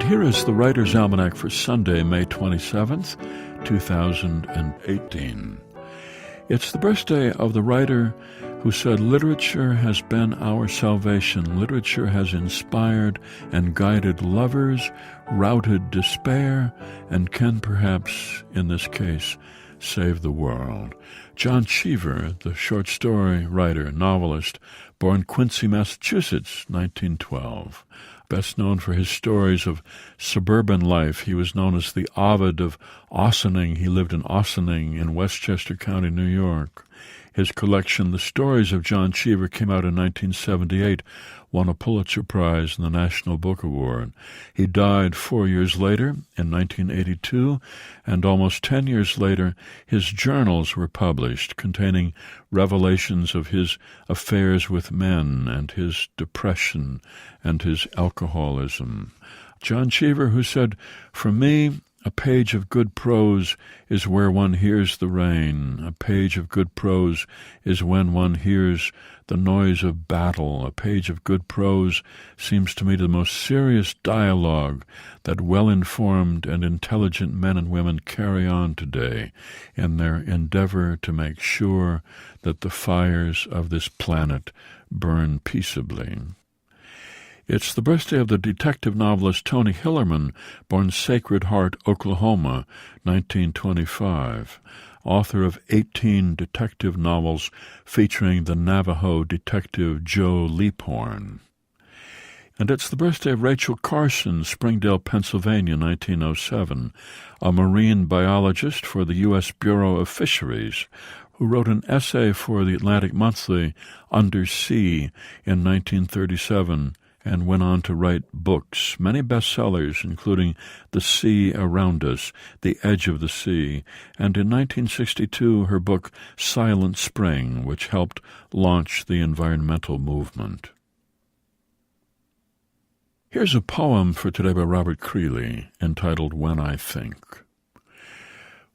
here is the Writer's Almanac for Sunday, May 27th, 2018. It's the birthday of the writer who said, "Literature has been our salvation. Literature has inspired and guided lovers, routed despair, and can perhaps, in this case, save the world." John Cheever, the short story writer, novelist, born Quincy, Massachusetts, 1912. Best known for his stories of suburban life, he was known as the Ovid of Ossining. He lived in Ossining in Westchester County, New York. His collection, The Stories of John Cheever, came out in 1978, won a Pulitzer Prize and the National Book Award. He died 4 years later, in 1982, and almost 10 years later, his journals were published, containing revelations of his affairs with men and his depression and his alcoholism. John Cheever, who said, "For me, a page of good prose is where one hears the rain. A page of good prose is when one hears the noise of battle. A page of good prose seems to me the most serious dialogue that well-informed and intelligent men and women carry on today in their endeavor to make sure that the fires of this planet burn peaceably." It's the birthday of the detective novelist Tony Hillerman, born Sacred Heart, Oklahoma, 1925, author of 18 detective novels featuring the Navajo detective Joe Leaphorn. And it's the birthday of Rachel Carson, Springdale, Pennsylvania, 1907, a marine biologist for the U.S. Bureau of Fisheries, who wrote an essay for the Atlantic Monthly, Under Sea, in 1937, and went on to write books, many bestsellers, including The Sea Around Us, The Edge of the Sea, and in 1962 her book Silent Spring, which helped launch the environmental movement. Here's a poem for today by Robert Creeley, entitled When I Think.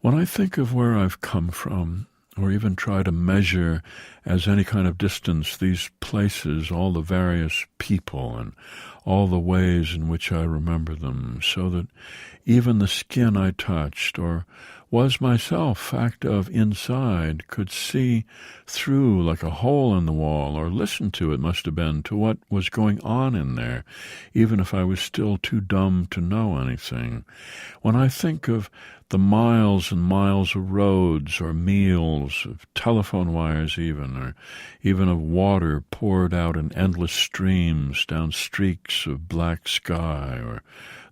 When I think of where I've come from, or even try to measure as any kind of distance these places, all the various people and all the ways in which I remember them, so that even the skin I touched or was myself fact of inside could see through like a hole in the wall, or listen to, it must have been, to what was going on in there, even if I was still too dumb to know anything. When I think of the miles and miles of roads or meals, of telephone wires even, or even of water poured out in endless streams down streaks of black sky, or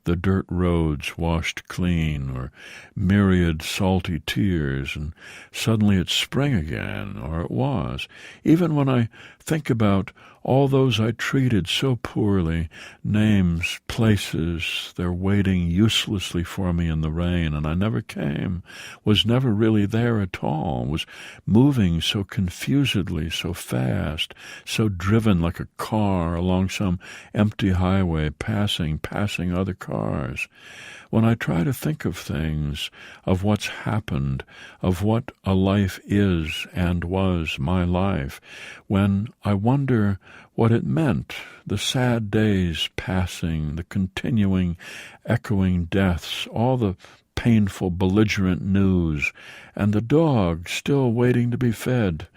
the dirt roads washed clean, or myriad salty tears, and suddenly it's spring again, or it was. Even when I think about all those I treated so poorly, names, places, they're waiting uselessly for me in the rain, and I never came, was never really there at all, was moving so confusedly, so fast, so driven like a car along some empty highway, passing other cars. When I try to think of things, of what's happened, of what a life is and was my life, when I wonder what it meant, the sad days passing, the continuing, echoing deaths, all the painful, belligerent news, and the dog still waiting to be fed,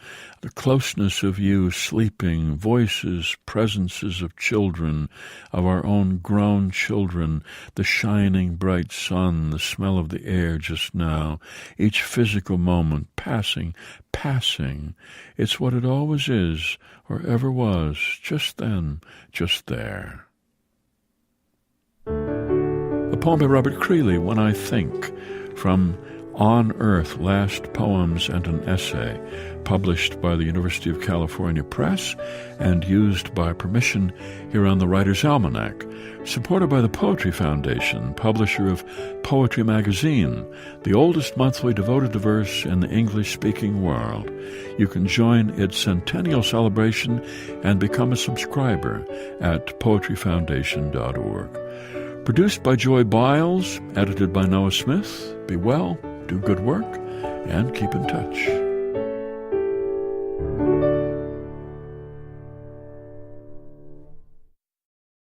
the closeness of you sleeping, voices, presences of children, of our own grown children, the shining bright sun, the smell of the air just now, each physical moment passing. It's what it always is, or ever was, just then, just there. A poem by Robert Creeley, When I Think, from On Earth, Last Poems and an Essay, published by the University of California Press and used by permission here on the Writer's Almanac, supported by the Poetry Foundation, publisher of Poetry Magazine, the oldest monthly devoted to verse in the English-speaking world. You can join its centennial celebration and become a subscriber at poetryfoundation.org. Produced by Joy Biles, edited by Noah Smith. Be well, do good work, and keep in touch.